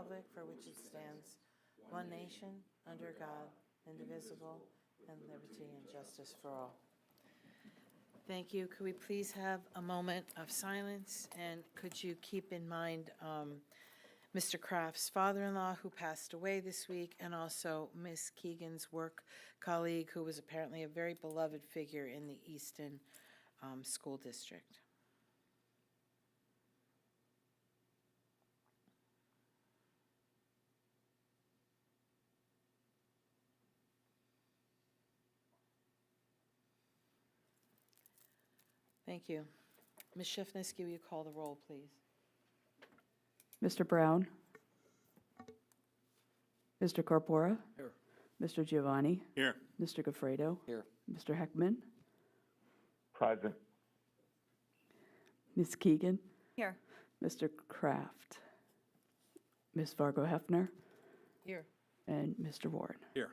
republic for which it stands, one nation, under God, indivisible, and liberty and justice for all. Thank you. Could we please have a moment of silence? And could you keep in mind Mr. Kraft's father-in-law who passed away this week, and also Miss Keegan's work colleague who was apparently a very beloved figure in the Easton School District. Thank you. Ms. Shifnitsky, will you call the roll, please? Mr. Brown? Mr. Corpora? Here. Mr. Giovanni? Here. Mr. Goffredo? Here. Mr. Heckman? Present. Ms. Keegan? Here. Mr. Kraft? Ms. Fargo Hefner? Here. And Mr. Ward? Here.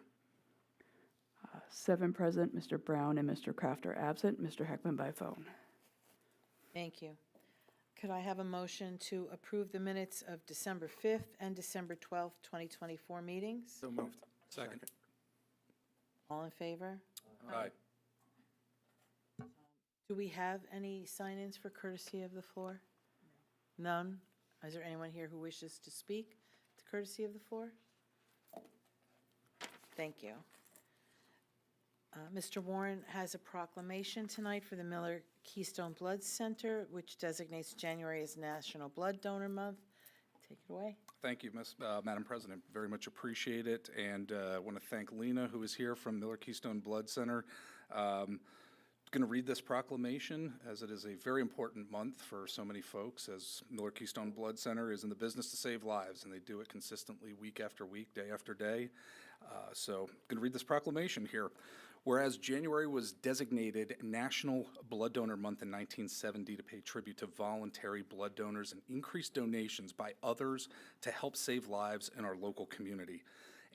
7 present, Mr. Brown and Mr. Kraft are absent, Mr. Heckman by phone. Thank you. Could I have a motion to approve the minutes of December 5th and December 12th, 2024 meetings? So moved. Second. All in favor? Aye. Do we have any sign-ins for courtesy of the floor? None? Is there anyone here who wishes to speak to courtesy of the floor? Thank you. Mr. Warren has a proclamation tonight for the Miller Keystone Blood Center, which designates January as National Blood Donor Month. Take it away. Thank you, Madam President. Very much appreciate it. And I want to thank Lena, who is here from Miller Keystone Blood Center. Going to read this proclamation, as it is a very important month for so many folks, as Miller Keystone Blood Center is in the business to save lives, and they do it consistently week after week, day after day. So I'm going to read this proclamation here. Whereas January was designated National Blood Donor Month in 1970 to pay tribute to voluntary blood donors and increase donations by others to help save lives in our local community.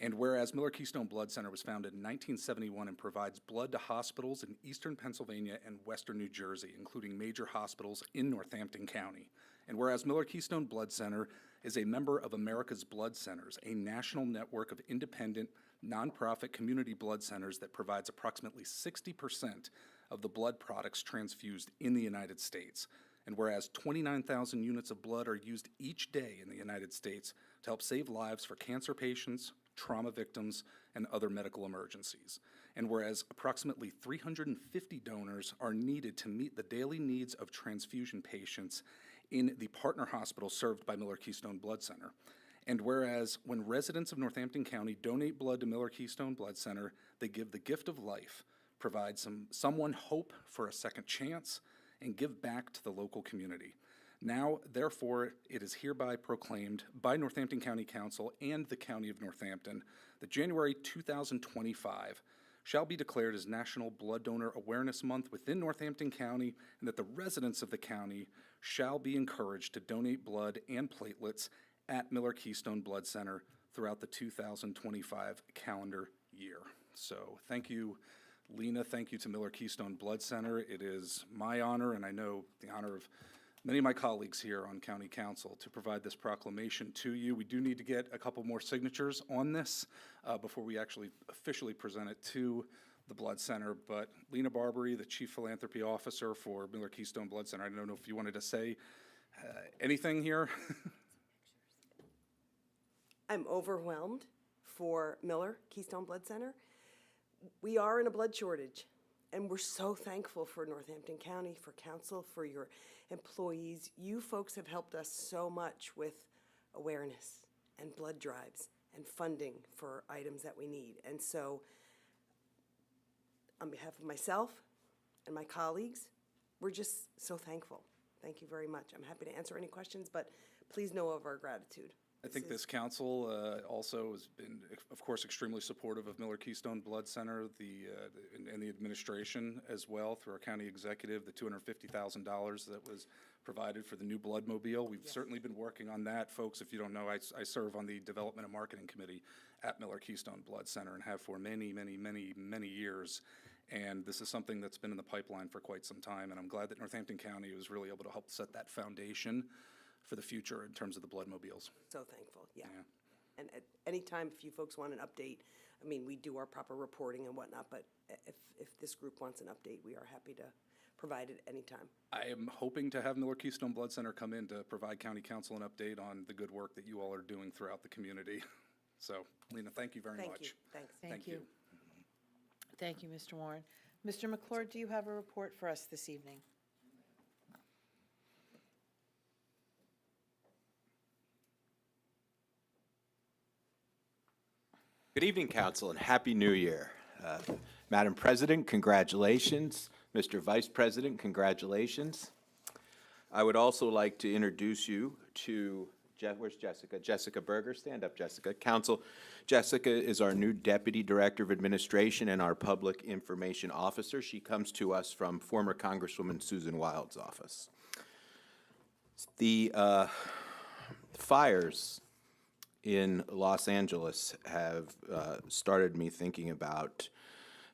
And whereas Miller Keystone Blood Center was founded in 1971 and provides blood to hospitals in eastern Pennsylvania and western New Jersey, including major hospitals in Northampton County. And whereas Miller Keystone Blood Center is a member of America's Blood Centers, a national network of independent, nonprofit community blood centers that provides approximately 60% of the blood products transfused in the United States. And whereas 29,000 units of blood are used each day in the United States to help save lives for cancer patients, trauma victims, and other medical emergencies. And whereas approximately 350 donors are needed to meet the daily needs of transfusion patients in the partner hospital served by Miller Keystone Blood Center. And whereas when residents of Northampton County donate blood to Miller Keystone Blood Center, they give the gift of life, provide someone hope for a second chance, and give back to the local community. Now, therefore, it is hereby proclaimed by Northampton County Council and the County of Northampton that January 2025 shall be declared as National Blood Donor Awareness Month within Northampton County, and that the residents of the county shall be encouraged to donate blood and platelets at Miller Keystone Blood Center throughout the 2025 calendar year. So thank you, Lena. Thank you to Miller Keystone Blood Center. It is my honor, and I know the honor of many of my colleagues here on County Council, to provide this proclamation to you. We do need to get a couple more signatures on this before we actually officially present it to the Blood Center. But Lena Barbary, the Chief Philanthropy Officer for Miller Keystone Blood Center, I don't know if you wanted to say anything here. I'm overwhelmed for Miller Keystone Blood Center. We are in a blood shortage, and we're so thankful for Northampton County, for council, for your employees. You folks have helped us so much with awareness and blood drives and funding for items that we need. And so, on behalf of myself and my colleagues, we're just so thankful. Thank you very much. I'm happy to answer any questions, but please know of our gratitude. I think this council also has been, of course, extremely supportive of Miller Keystone Blood Center, and the administration as well, through our county executive, the $250,000 that was provided for the new blood mobile. We've certainly been working on that. Folks, if you don't know, I serve on the Development and Marketing Committee at Miller Keystone Blood Center and have for many, many, many, many years. And this is something that's been in the pipeline for quite some time, and I'm glad that Northampton County was really able to help set that foundation for the future in terms of the Bloodmobiles. So thankful, yeah. Yeah. And at any time, if you folks want an update, I mean, we do our proper reporting and whatnot, but if this group wants an update, we are happy to provide it anytime. I am hoping to have Miller Keystone Blood Center come in to provide County Council an update on the good work that you all are doing throughout the community. So, Lena, thank you very Thank much. you, thanks. Thank you. Thank you, Mr. Warren. Mr. McClure, do you have a report for us this evening? Good evening, Council, and Happy New Year. Madam President, congratulations. Mr. Vice President, congratulations. I would also like to introduce you to, where's Jessica? Jessica Berger, stand up, Jessica. Council, Jessica is our new Deputy Director of Administration and our Public Information Officer. She comes to us from former Congresswoman Susan Wild's office. The fires in Los Angeles have started me thinking about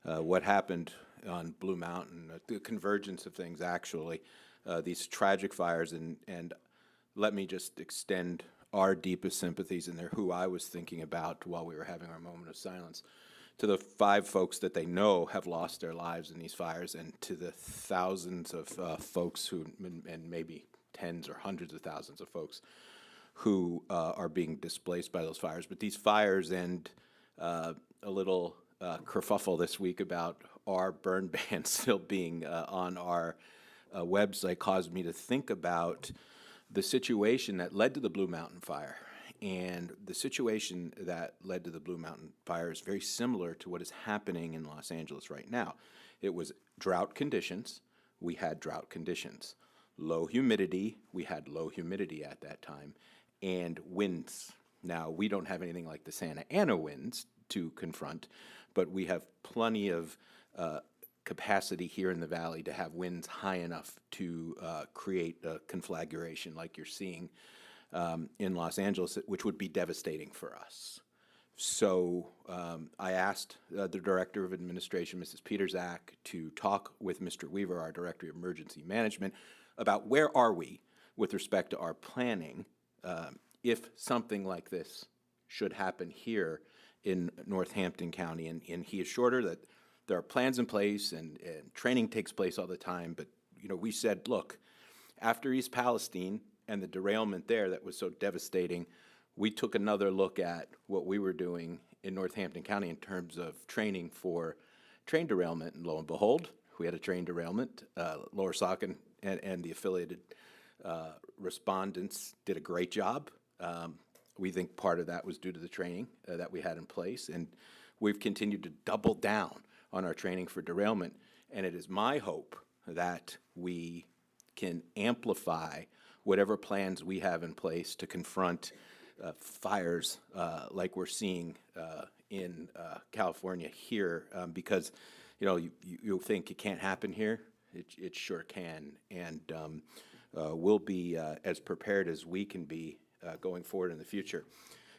what happened on Blue Mountain, the convergence of things, actually, these tragic fires, and let me just extend our deepest sympathies, and they're who I was thinking about while we were having our moment of silence, to the 5 folks that they know have lost their lives in these fires, and to the thousands of folks who, and maybe tens or hundreds of thousands of folks who are being displaced by those fires. But these fires and a little kerfuffle this week about our burn ban still being on our website caused me to think about the situation that led to the Blue Mountain fire. And the situation that led to the Blue Mountain fire is very similar to what is happening in Los Angeles right now. It was drought conditions. We had drought conditions. Low humidity. We had low humidity at that time. And winds. Now, we don't have anything like the Santa Ana winds to confront, but we have plenty of capacity here in the valley to have winds high enough to create a conflagration like you're seeing in Los Angeles, which would be devastating for us. So I asked the Director of Administration, Mrs. Peterzak, to talk with Mr. Weaver, our Director of Emergency Management, about where are we with respect to our planning if something like this should happen here in Northampton County. And he assured her that there are plans in place and training takes place all the time. But, you know, we said, look, after East Palestine and the derailment there that was so devastating, we took another look at what we were doing in Northampton County in terms of training for train derailment. And lo and behold, we had a train derailment. Lower Saucon and the affiliated respondents did a great job. We think part of that was due to the training that we had in place, and we've continued to double down on our training for derailment, and it is my hope that we can amplify whatever plans we have in place to confront fires like we're seeing in California here, because, you know, you think it can't happen here. It sure can, and we'll be as prepared as we can be going forward in the future.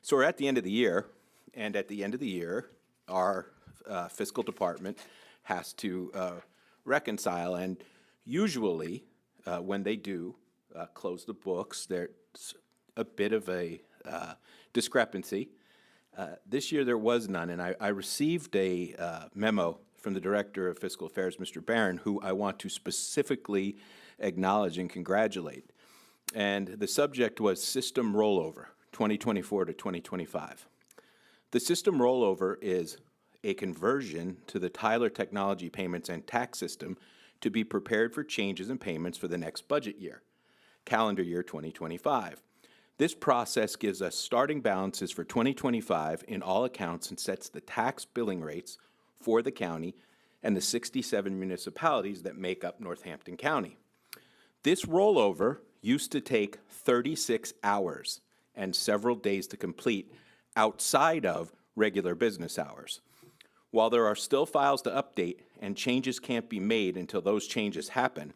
So we're at the end of the year, and at the end of the year, our fiscal department has to reconcile, and usually when they do close the books, there's a bit of a discrepancy. This year there was none, and I received a memo from the Director of Fiscal Affairs, Mr. Barron, who I want to specifically acknowledge and congratulate. And the subject was system rollover, 2024 to 2025. The system rollover is a conversion to the Tyler Technology Payments and Tax System to be prepared for changes in payments for the next budget year, calendar year 2025. This process gives us starting balances for 2025 in all accounts and sets the tax billing rates for the county and the 67 municipalities that make up Northampton County. This rollover used to take 36 hours and several days to complete outside of regular business hours. While there are still files to update and changes can't be made until those changes happen,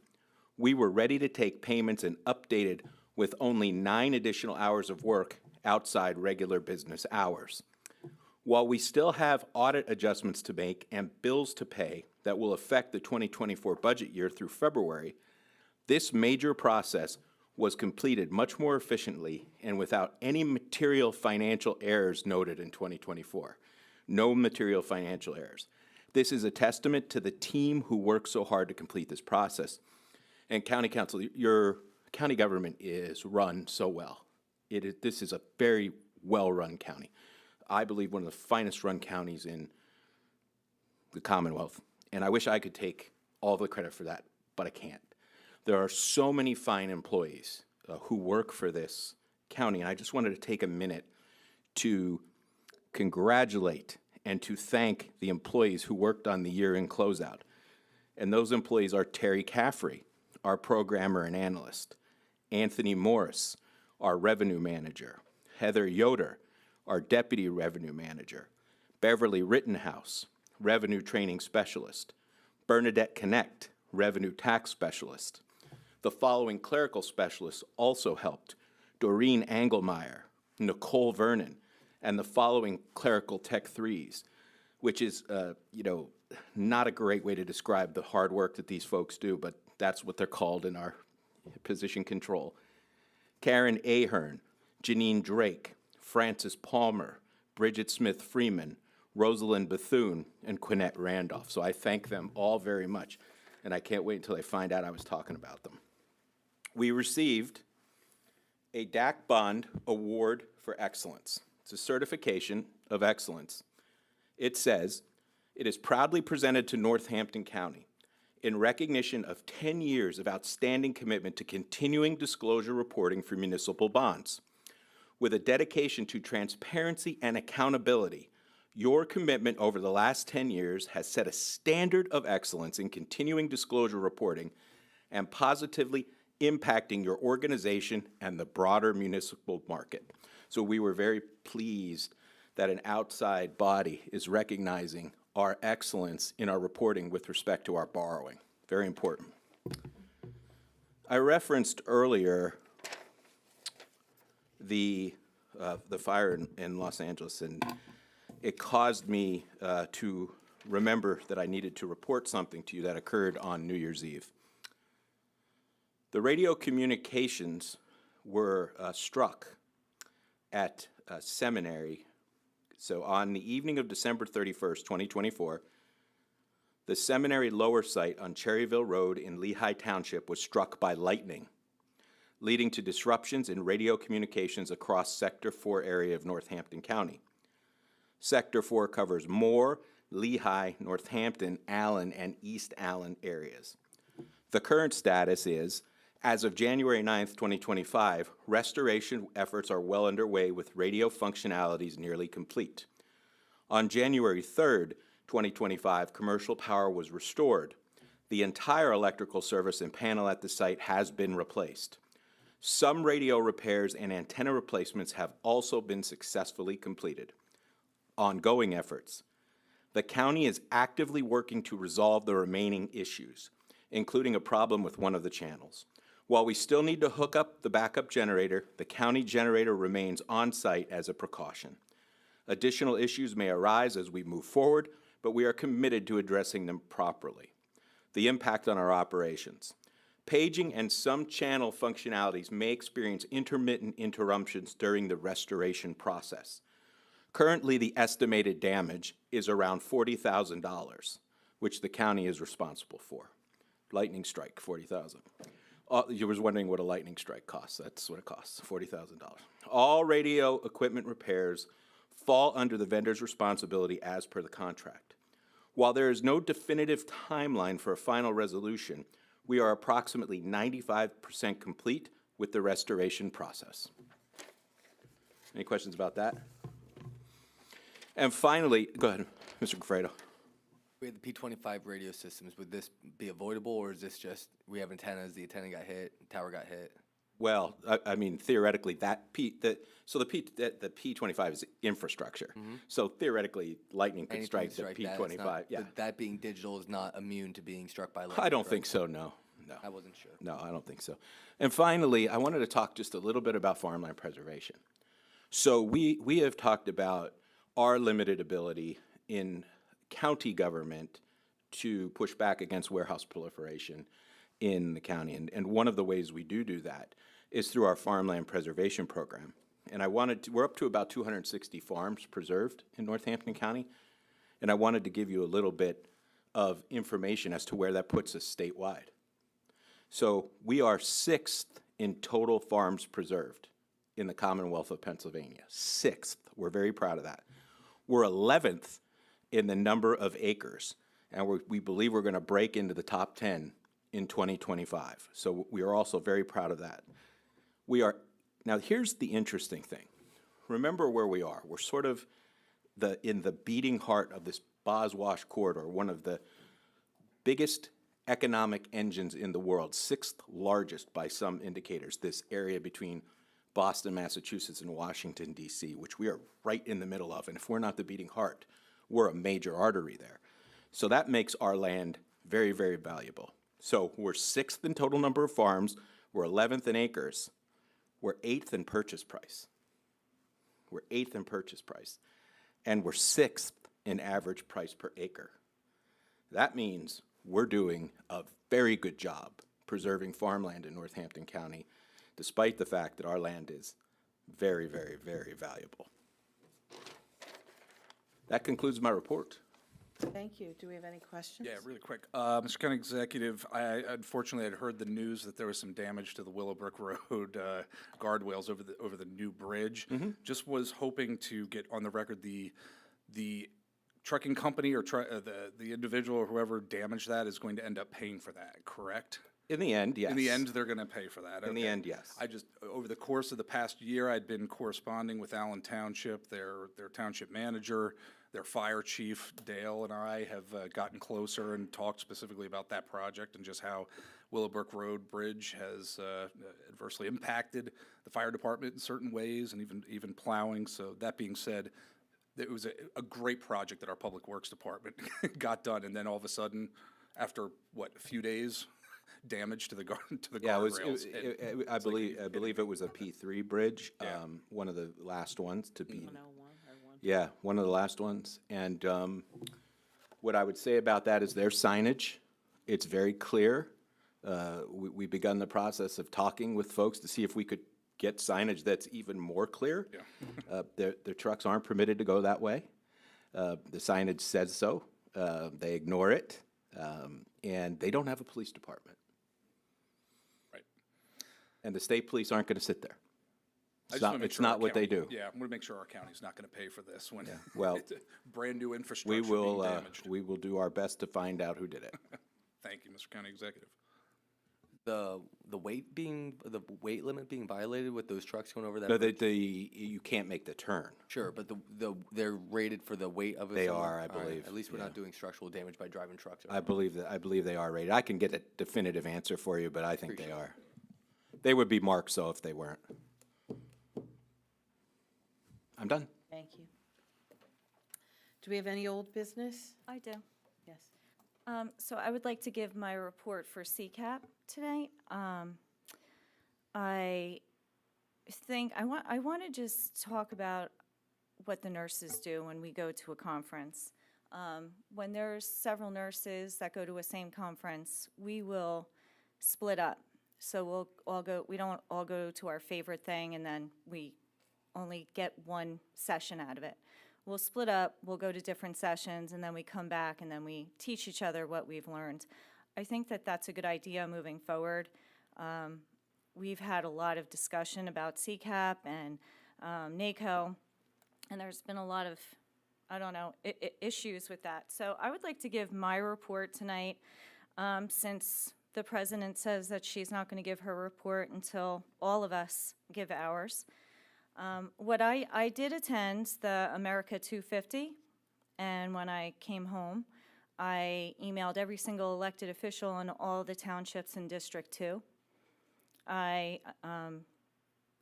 we were ready to take payments and updated with only 9 additional hours of work outside regular business hours. While we still have audit adjustments to make and bills to pay that will affect the 2024 budget year through February, this major process was completed much more efficiently and without any material financial errors noted in 2024. No material financial errors. This is a testament to the team who worked so hard to complete this process. And County Council, your county government is run so well. This is a very well-run county. I believe one of the finest run counties in the Commonwealth. And I wish I could take all the credit for that, but I can't. There are so many fine employees who work for this county, and I just wanted to take a minute to congratulate and to thank the employees who worked on the year-end closeout. And those employees are Terry Caffrey, our programmer and analyst, Anthony Morris, our revenue manager, Heather Yoder, our deputy revenue manager, Beverly Rittenhouse, revenue training specialist, Bernadette Connect, revenue tax specialist. The following clerical specialists also helped: Doreen Engelmeyer, Nicole Vernon, and the following clerical tech threes, which is, not a great way to describe the hard work that these folks do, but that's what they're called in our position control. Karen Ahern, Janine Drake, Frances Palmer, Bridget Smith Freeman, Rosalind Bethune, and Quinette Randolph. So I thank them all very much, and I can't wait until they find out I was talking about them. We received a DAC Bond Award for Excellence. It's a certification of excellence. It says, "It is proudly presented to Northampton County in recognition of 10 years of outstanding commitment to continuing disclosure reporting for municipal bonds. With a dedication to transparency and accountability, your commitment over the last 10 years has set a standard of excellence in continuing disclosure reporting and positively impacting your organization and the broader municipal market." So we were very pleased that an outside body is recognizing our excellence in our reporting with respect to our borrowing. Very important. I referenced earlier the fire in Los Angeles, and it caused me to remember that I needed to report something to you that occurred on New Year's Eve. The radio communications were struck at a seminary. So on the evening of December 31st, 2024, the seminary lower site on Cherryville Road in Lehigh Township was struck by lightning, leading to disruptions in radio communications across Sector 4 area of Northampton County. Sector 4 covers Moore, Lehigh, Northampton, Allen, and East Allen areas. The current status is, as of January 9th, 2025, restoration efforts are well underway with radio functionalities nearly complete. On January 3rd, 2025, commercial power was restored. The entire electrical service and panel at the site has been replaced. Some radio repairs and antenna replacements have also been successfully completed. Ongoing efforts. The county is actively working to resolve the remaining issues, including a problem with one of the channels. While we still need to hook up the backup generator, the county generator remains on site as a precaution. Additional issues may arise as we move forward, but we are committed to addressing them properly. The impact on our operations. Paging and some channel functionalities may experience intermittent interruptions during the restoration process. Currently, the estimated damage is around $40,000, which the county is responsible for. Lightning strike, $40,000. You was wondering what a lightning strike costs. That's what it costs, $40,000. All radio equipment repairs fall under the vendor's responsibility as per the contract. While there is no definitive timeline for a final resolution, we are approximately 95% complete with the restoration process. Any questions about that? And finally, go ahead, Mr. Gafredo. We had the P25 radio systems. Would this be avoidable, or is this just we have antennas, the antenna got hit, tower got hit? Well, I mean, theoretically, the P25 is infrastructure. So theoretically, lightning could Anything strike the strike that, it's P25. not- Yeah, but that being digital is not immune to being struck by lightning. I don't correct? think so. No. I wasn't sure. No, I don't think so. And finally, I wanted to talk just a little bit about farmland preservation. So we have talked about our limited ability in county government to push back against warehouse proliferation in the county. And one of the ways we do that is through our farmland preservation program. And we're up to about 260 farms preserved in Northampton County. And I wanted to give you a little bit of information as to where that puts us statewide. So we are 6th in total farms preserved in the Commonwealth of Pennsylvania. 6th. We're very proud of that. We're 11th in the number of acres, and we believe we're going to break into the top 10 in 2025. So we are also very proud of that. Now here's the interesting thing. Remember where we are. We're sort of in the beating heart of this Boswash corridor, one of the biggest economic engines in the world, 6th largest by some indicators, this area between Boston, Massachusetts, and Washington, D.C., which we are right in the middle of. And if we're not the beating heart, we're a major artery there. So that makes our land very, very valuable. So we're 6th in total number of farms. We're 11th in acres. We're 8th in purchase price. We're 8th in purchase price. And we're 6th in average price per acre. That means we're doing a very good job preserving farmland in Northampton County, despite the fact that our land is very, very, very valuable. That concludes my report. Thank you. Do we have any questions? Yeah, really quick. Mr. County Executive, I unfortunately had heard the news that there was some damage to the Willowbrook Road guardrails over the new bridge. Just was hoping to get on the record the trucking company or the individual or whoever damaged that is going to end up paying for that, correct? In the end, yes. In the end, they're going to pay for that. In the Okay. end, yes. I just, over the course of the past year, I'd been corresponding with Allen Township, their township manager, their fire chief, Dale, and I have gotten closer and talked specifically about that project and just how Willowbrook Road Bridge has adversely impacted the fire department in certain ways and even plowing. So that being said, it was a great project that our Public Works Department got done, and then all of a sudden, after a few days, damage to the Yeah, guardrails. I believe it was a P3 bridge, one of the last ones to be. 101 or 1? Yeah, one of the last ones. And what I would say about that is their signage. It's very clear. We've begun the process of talking with folks to see if we could get signage that's even more clear. Yeah. Their trucks aren't permitted to go that way. The signage says so. They ignore it, and they don't have a police department. Right. And the state police aren't going to sit there. I just wanna make It's sure our not what they county- do. Yeah, I'm going to make sure our county's not going to pay for this when well, it's a brand-new We infrastructure being will, damaged. we will do our best to find out who did it. Thank you, Mr. County Executive. The weight limit being violated with those trucks going over that No, bridge? you can't make the turn. Sure, but they're rated for the weight of it. They somewhere? are, I All right, believe, At least we're yeah. not doing structural damage by driving trucks. I believe they are rated. I can get a definitive answer for you, but I think they are. They would be marked so if they weren't. I'm done. Thank you. Do we have any old business? I do. Yes. So I would like to give my report for CCAP tonight. I think I want to just talk about what the nurses do when we go to a conference. When there's several nurses that go to a same conference, we will split up. So we'll all go. We don't all go to our favorite thing, and then we only get one session out of it. We'll split up, we'll go to different sessions, and then we come back and then we teach each other what we've learned. I think that that's a good idea moving forward. We've had a lot of discussion about CCAP and NACO, and there's been a lot of, issues with that. So I would like to give my report tonight, since the president says that she's not going to give her report until all of us give ours. What I did attend the America 250, and when I came home, I emailed every single elected official in all the townships in District 2. I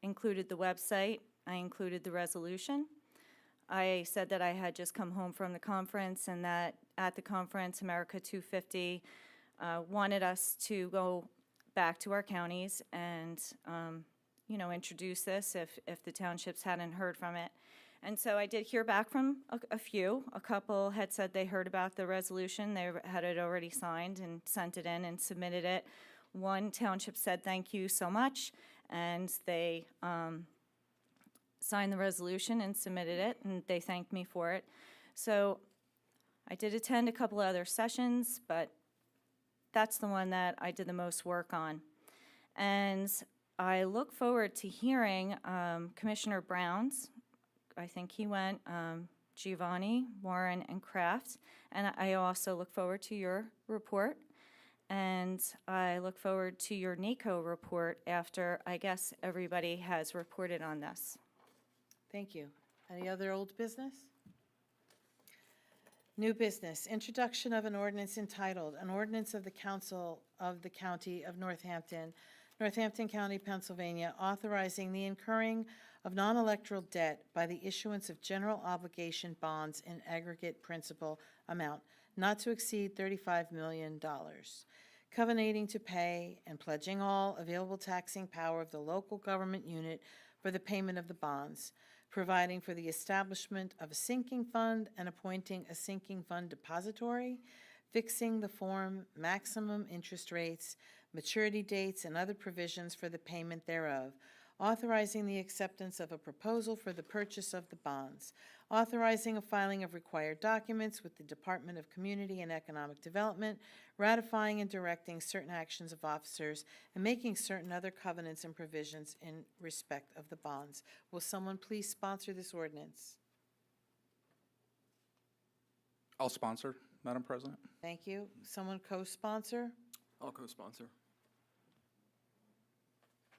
included the website, I included the resolution. I said that I had just come home from the conference and that at the conference, America 250 wanted us to go back to our counties and introduce this if the townships hadn't heard from it. And so I did hear back from a few. A couple had said they heard about the resolution. They had it already signed and sent it in and submitted it. One township said, "Thank you so much." and they signed the resolution and submitted it, and they thanked me for it. So I did attend a couple other sessions, but that's the one that I did the most work on. And I look forward to hearing Commissioner Brown's, I think he went, Giovanni, Warren, and Kraft. And I also look forward to your report. And I look forward to your NACO report after, I guess, everybody has reported on this. Thank you. Any other old business? New business, introduction of an ordinance entitled, An Ordinance of the Council of the County of Northampton, Northampton County, Pennsylvania, authorizing the incurring of non-electoral debt by the issuance of general obligation bonds in aggregate principal amount not to exceed $35 million, covenanting to pay and pledging all available taxing power of the local government unit for the payment of the bonds, providing for the establishment of a sinking fund and appointing a sinking fund depository, fixing the form, maximum interest rates, maturity dates, and other provisions for the payment thereof, authorizing the acceptance of a proposal for the purchase of the bonds, authorizing a filing of required documents with the Department of Community and Economic Development, ratifying and directing certain actions of officers, and making certain other covenants and provisions in respect of the bonds. Will someone please sponsor this ordinance? I'll sponsor, Madam President. Thank you. Someone co-sponsor? I'll co-sponsor.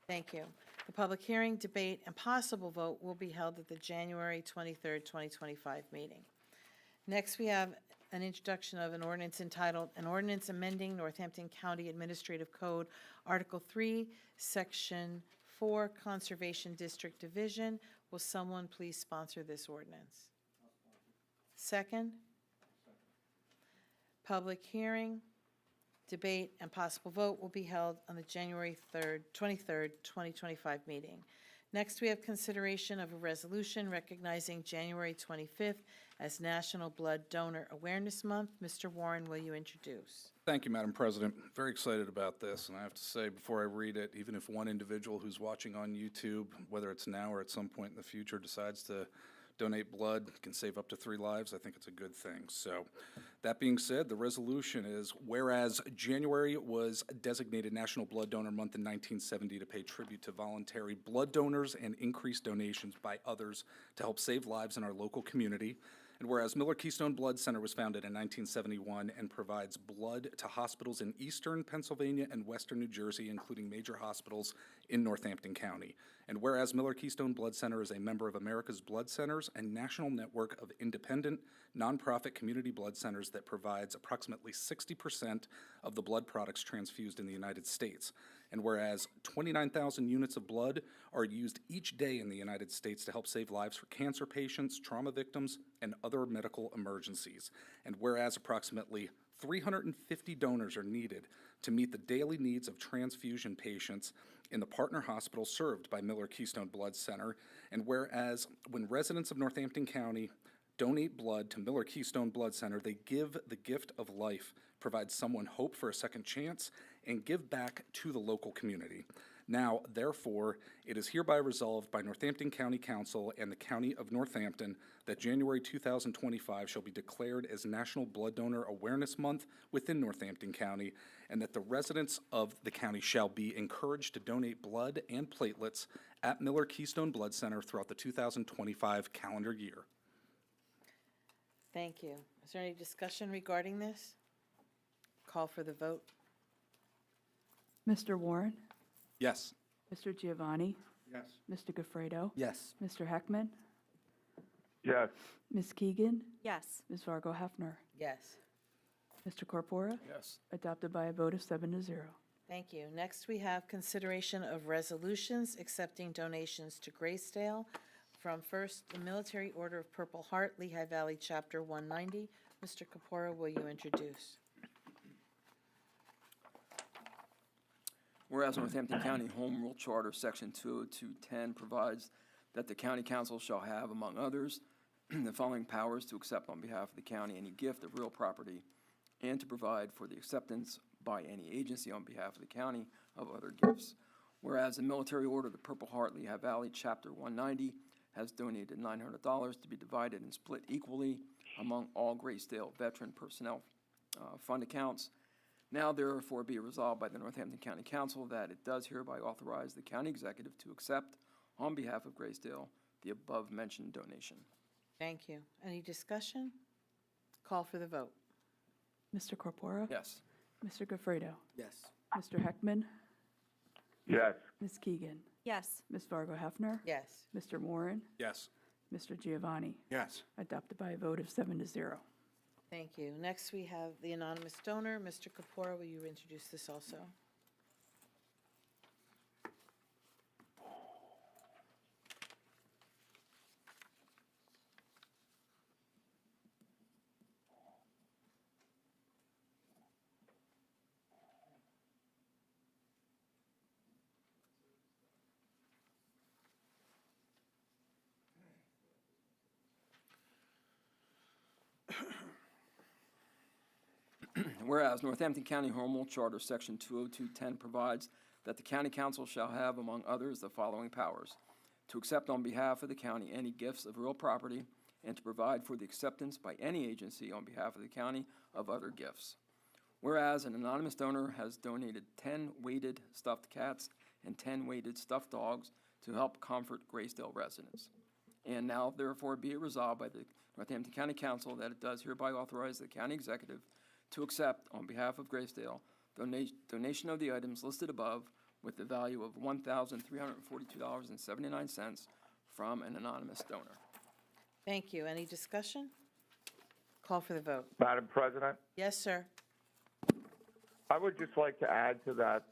Thank you. The public hearing, debate, and possible vote will be held at the January 23rd, 2025 meeting. Next, we have an introduction of an ordinance entitled, An Ordinance Amending Northampton County Administrative Code, Article 3, Section 4, Conservation District Division. Will someone please sponsor this ordinance? Second? Public hearing, debate, and possible vote will be held on the January 23rd, 2025 meeting. Next, we have consideration of a resolution recognizing January 25th as National Blood Donor Awareness Month. Mr. Warren, will you introduce? Thank you, Madam President. Very excited about this, and I have to say, before I read it, even if one individual who's watching on YouTube, whether it's now or at some point in the future, decides to donate blood, can save up to 3 lives, I think it's a good thing. So, that being said, the resolution is, whereas January was designated National Blood Donor Month in 1970 to pay tribute to voluntary blood donors and increase donations by others to help save lives in our local community, and whereas Miller Keystone Blood Center was founded in 1971 and provides blood to hospitals in eastern Pennsylvania and western New Jersey, including major hospitals in Northampton County. And whereas Miller Keystone Blood Center is a member of America's Blood Centers, a national network of independent, nonprofit community blood centers that provides approximately 60% of the blood products transfused in the United States. And whereas 29,000 units of blood are used each day in the United States to help save lives for cancer patients, trauma victims, and other medical emergencies. And whereas approximately 350 donors are needed to meet the daily needs of transfusion patients in the partner hospital served by Miller Keystone Blood Center, and whereas when residents of Northampton County donate blood to Miller Keystone Blood Center, they give the gift of life, provide someone hope for a second chance, and give back to the local community. Now, therefore, it is hereby resolved by Northampton County Council and the County of Northampton that January 2025 shall be declared as National Blood Donor Awareness Month within Northampton County, and that the residents of the county shall be encouraged to donate blood and platelets at Miller Keystone Blood Center throughout the 2025 calendar year. Thank you. Is there any discussion regarding this? Call for the vote. Mr. Warren? Yes. Mr. Giovanni? Yes. Mr. Gafredo? Yes. Mr. Heckman? yes, Ms. Keegan? Yes. Ms. Fargo Hefner? Yes. Mr. Corpora? Yes. Adopted by a vote of 7-0. Thank you. Next, we have consideration of resolutions accepting donations to Graysdale from first, the Military Order of Purple Heart, Lehigh Valley Chapter 190. Mr. Kapora, will you introduce? Whereas Northampton County Home Rule Charter, Section 20210, provides that the county council shall have, among others, the following powers: to accept on behalf of the county any gift of real property, and to provide for the acceptance by any agency on behalf of the county of other gifts. Whereas the military order, the Purple Heart Lehigh Valley Chapter 190, has donated $900 to be divided and split equally among all Graysdale veteran personnel fund accounts. Now therefore be resolved by the Northampton County Council that it does hereby authorize the county executive to accept, on behalf of Graysdale, the above-mentioned donation. Thank you. Any discussion? Call for the vote. Mr. Corpora? Yes. Mr. Gafredo? Yes. Mr. Heckman? yes, Ms. Keegan? Yes. Ms. Fargo Hefner? Yes. Mr. Moran? Yes. Mr. Giovanni? Yes. Adopted by a vote of 7-0. Thank you. Next, we have the anonymous donor. Mr. Kapora, will you introduce this also? Whereas Northampton County Home Rule Charter, Section 20210 provides that the county council shall have, among others, the following powers: to accept on behalf of the county any gifts of real property, and to provide for the acceptance by any agency on behalf of the county of other gifts. Whereas an anonymous donor has donated 10 weighted stuffed cats and 10 weighted stuffed dogs to help comfort Graysdale residents. And now therefore be it resolved by the Northampton County Council that it does hereby authorize the county executive to accept, on behalf of Graysdale, donation of the items listed above with the value of $1,342.79 from an anonymous donor. Thank you. Any discussion? Call for the vote. Madam President, Yes, sir. I would just like to add to that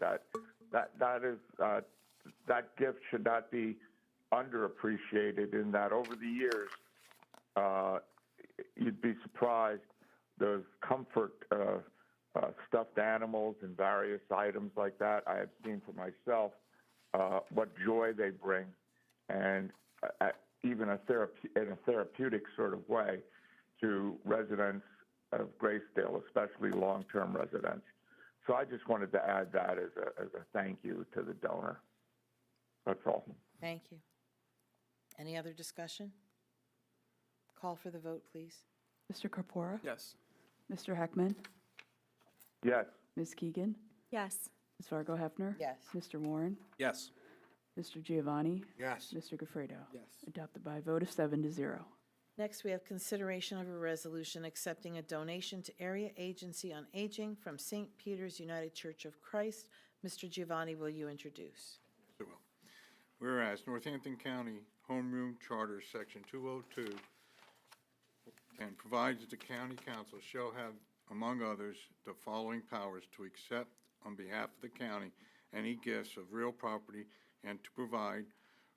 that gift should not be underappreciated in that over the years, you'd be surprised those comfort stuffed animals and various items like that. I have seen for myself what joy they bring, and even in a therapeutic sort of way to residents of Graysdale, especially long-term residents. So I just wanted to add that as a thank you to the donor. That's all. Thank you. Any other discussion? Call for the vote, please. Mr. Corpora? Yes. Mr. Heckman? Yes, Ms. Keegan? Yes. Ms. Fargo Hefner? Yes. Mr. Moran? Yes. Mr. Giovanni? Yes. Mr. Gafredo? Yes. Adopted by a vote of 7-0. Next, we have consideration of a resolution accepting a donation to Area Agency on Aging from St. Peter's United Church of Christ. Mr. Giovanni, will you introduce? I will. Whereas Northampton County Home Rule Charter, Section 202, and provides that the county council shall have, among others, the following powers: to accept on behalf of the county any gifts of real property and to provide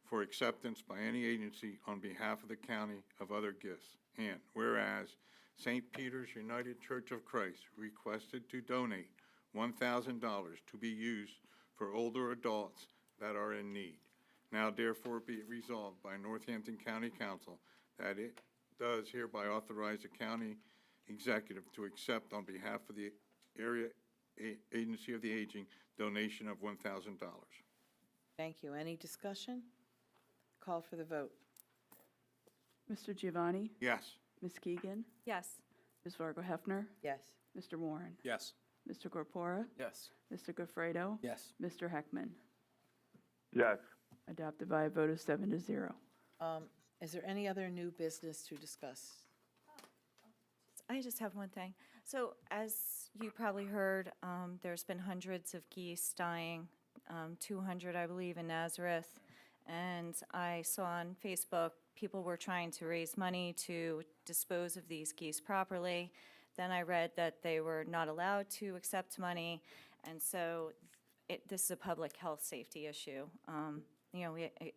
for acceptance by any agency on behalf of the county of other gifts. And whereas St. Peter's United Church of Christ requested to donate $1,000 to be used for older adults that are in need. Now therefore be it resolved by Northampton County Council that it does hereby authorize the county executive to accept on behalf of the Area Agency of the Aging donation of $1,000. Thank you. Any discussion? Call for the vote. Mr. Giovanni? Yes. Ms. Keegan? Yes. Ms. Fargo Hefner? Yes. Mr. Moran? Yes. Mr. Corpora? Yes. Mr. Gafredo? Yes. Mr. Heckman? yes. Adopted by a vote of 7-0. Is there any other new business to discuss? I just have one thing. So as you probably heard, there's been hundreds of geese dying, 200, I believe, in Nazareth. And I saw on Facebook, people were trying to raise money to dispose of these geese properly. Then I read that they were not allowed to accept money. And so this is a public health safety issue.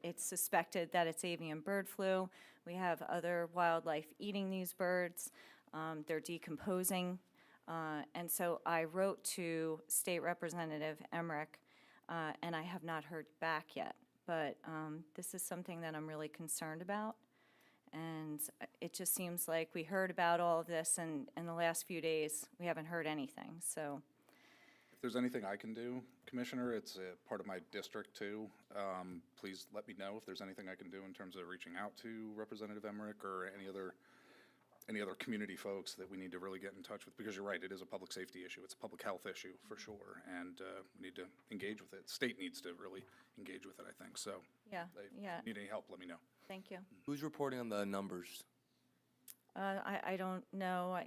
It's suspected that it's avian bird flu. We have other wildlife eating these birds. They're decomposing. And so I wrote to State Representative Emmerich, and I have not heard back yet. But this is something that I'm really concerned about. And it just seems like we heard about all of this, and in the last few days, we haven't heard anything. So If there's anything I can do, Commissioner, it's a part of my district too. Please let me know if there's anything I can do in terms of reaching out to Representative Emmerich or any other community folks that we need to really get in touch with, because you're right, it is a public safety issue. It's a public health issue for sure, and we need to engage with it. State needs to really engage with it, I think, so. Yeah, If yeah. you need any help, let me know. Thank you. Who's reporting on the numbers? I don't know.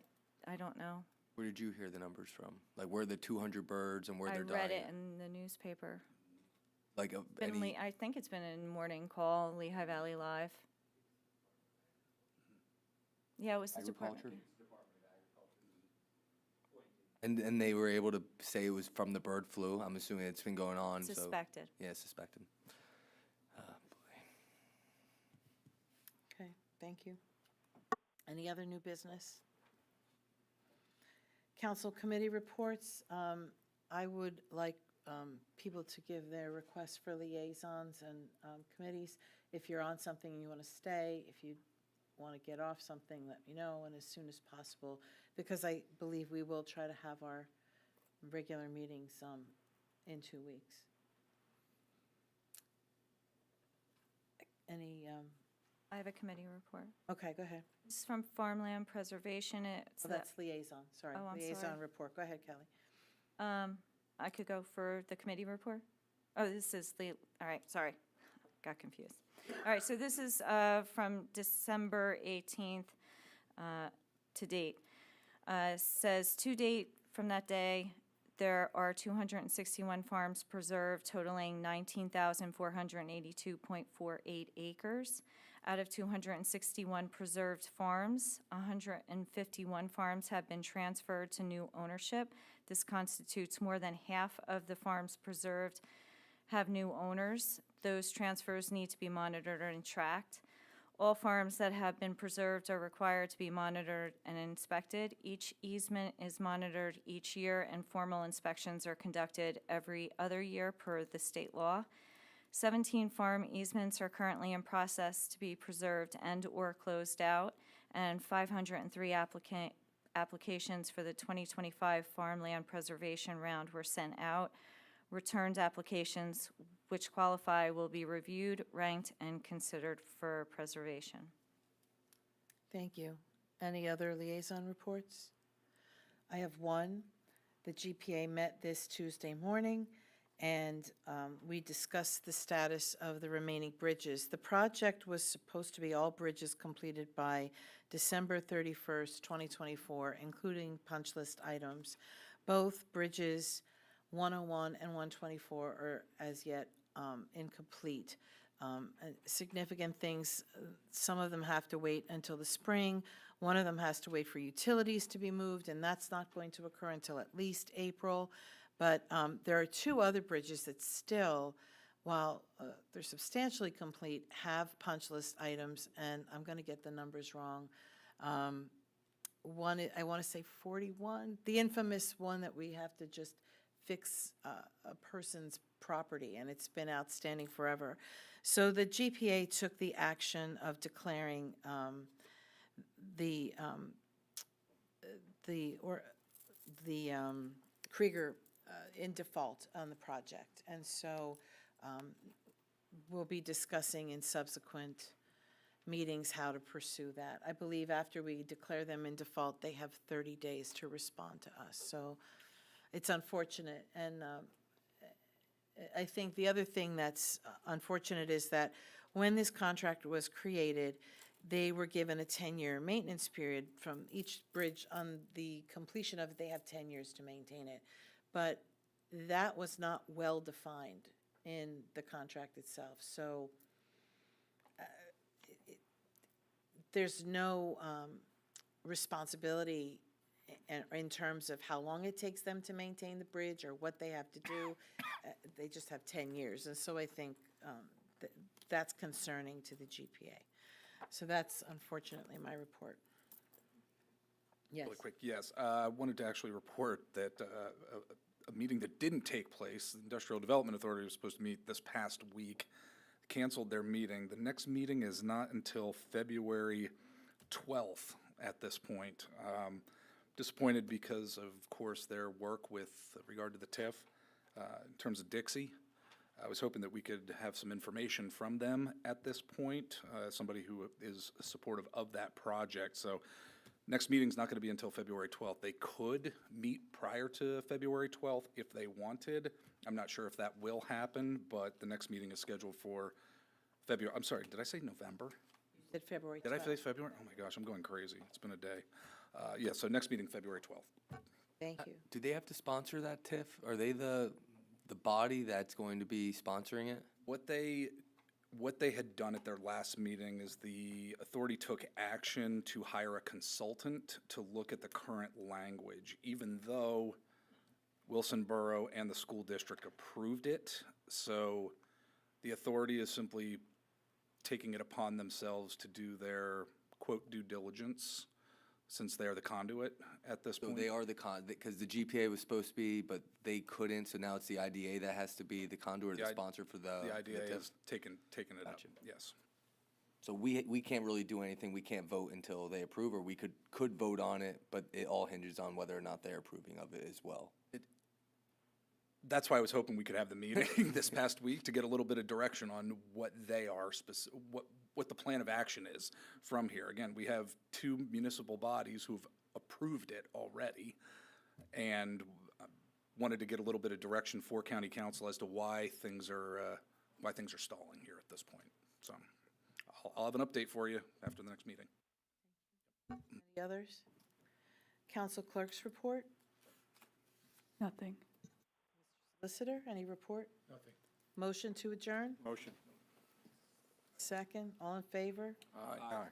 I don't know. Where did you hear the numbers from? Like where the 200 birds and where I they're dying? read it in the newspaper. Like I think it's been in Morning Call, Lehigh Valley Live. Yeah, it was the department. Agriculture? And they were able to say it was from the bird flu. I'm assuming it's been going on. So Suspected. yeah, suspected. Okay, thank you. Any other new business? Council committee reports. I would like people to give their requests for liaisons and committees. If you're on something and you want to stay, if you want to get off something, let me know, and as soon as possible, because I believe we will try to have our regular meetings in 2 weeks. Any, I have a committee report. okay, go ahead. This is from Farmland Preservation. It's Oh, that's liaison, sorry. Oh, I'm Liaison sorry. report. Go ahead, Kelly. I could go for the committee report? Oh, this is all right, sorry, got confused. All right, so this is from December 18th to date. Says to date from that day, there are 261 farms preserved totaling 19,482.48 acres. Out of 261 preserved farms, 151 farms have been transferred to new ownership. This constitutes more than half of the farms preserved have new owners. Those transfers need to be monitored and tracked. All farms that have been preserved are required to be monitored and inspected. Each easement is monitored each year, and formal inspections are conducted every other year per the state law. 17 farm easements are currently in process to be preserved and/or closed out, and 503 applications for the 2025 Farmland Preservation Round were sent out. Returned applications which qualify will be reviewed, ranked, and considered for preservation. Thank you. Any other liaison reports? I have one. The GPA met this Tuesday morning, and we discussed the status of the remaining bridges. The project was supposed to be all bridges completed by December 31st, 2024, including punch list items. Both bridges 101 and 124 are as yet incomplete. Significant things, some of them have to wait until the spring. One of them has to wait for utilities to be moved, and that's not going to occur until at least April. But there are two other bridges that still, while they're substantially complete, have punch list items, and I'm going to get the numbers wrong. One, I want to say 41, the infamous one that we have to just fix a person's property, and it's been outstanding forever. So the GPA took the action of declaring the Krieger in default on the project, and so we'll be discussing in subsequent meetings how to pursue that. I believe after we declare them in default, they have 30 days to respond to us. So it's unfortunate, and I think the other thing that's unfortunate is that when this contract was created, they were given a 10-year maintenance period from each bridge. On the completion of it, they have 10 years to maintain it. But that was not well defined in the contract itself. So there's no responsibility in terms of how long it takes them to maintain the bridge or what they have to do. They just have 10 years. And so I think that's concerning to the GPA. So that's unfortunately my report. Yes. Really quick, yes. I wanted to actually report that a meeting that didn't take place, the Industrial Development Authority was supposed to meet this past week, canceled their meeting. The next meeting is not until February 12th at this point. Disappointed because, of course, their work with regard to the TIF in terms of Dixie. I was hoping that we could have some information from them at this point, somebody who is supportive of that project. So next meeting's not going to be until February 12th. They could meet prior to February 12th if they wanted. I'm not sure if that will happen, but the next meeting is scheduled for February. I'm sorry, did I say November? You said February 12th. Did I say February? Oh my gosh, I'm going crazy. It's been a day. Yeah, so next meeting, February 12th. Thank you. Do they have to sponsor that TIF? Are they the body that's going to be sponsoring it? What they had done at their last meeting is the authority took action to hire a consultant to look at the current language, even though Wilson Borough and the school district approved it. So the authority is simply taking it upon themselves to do their, quote, due diligence, since they are the conduit at this So point. they are because the GPA was supposed to be, but they couldn't, so now it's the IDA that has to be the conduit or the sponsor for the The IDA TIF? has taken it up, Gotcha. yes. So we can't really do anything, we can't vote until they approve, or we could vote on it, but it all hinges on whether or not they're approving of it as well. That's why I was hoping we could have the meeting this past week to get a little bit of direction on what they are, what the plan of action is from here. Again, we have two municipal bodies who've approved it already, and wanted to get a little bit of direction for county council as to why things are stalling here at this point. So I'll have an update for you after the next meeting. Any others? Council clerk's report? Nothing. Solicitor, any report? Nothing. Motion to adjourn? Motion. Second, all in favor? Aye. Aye.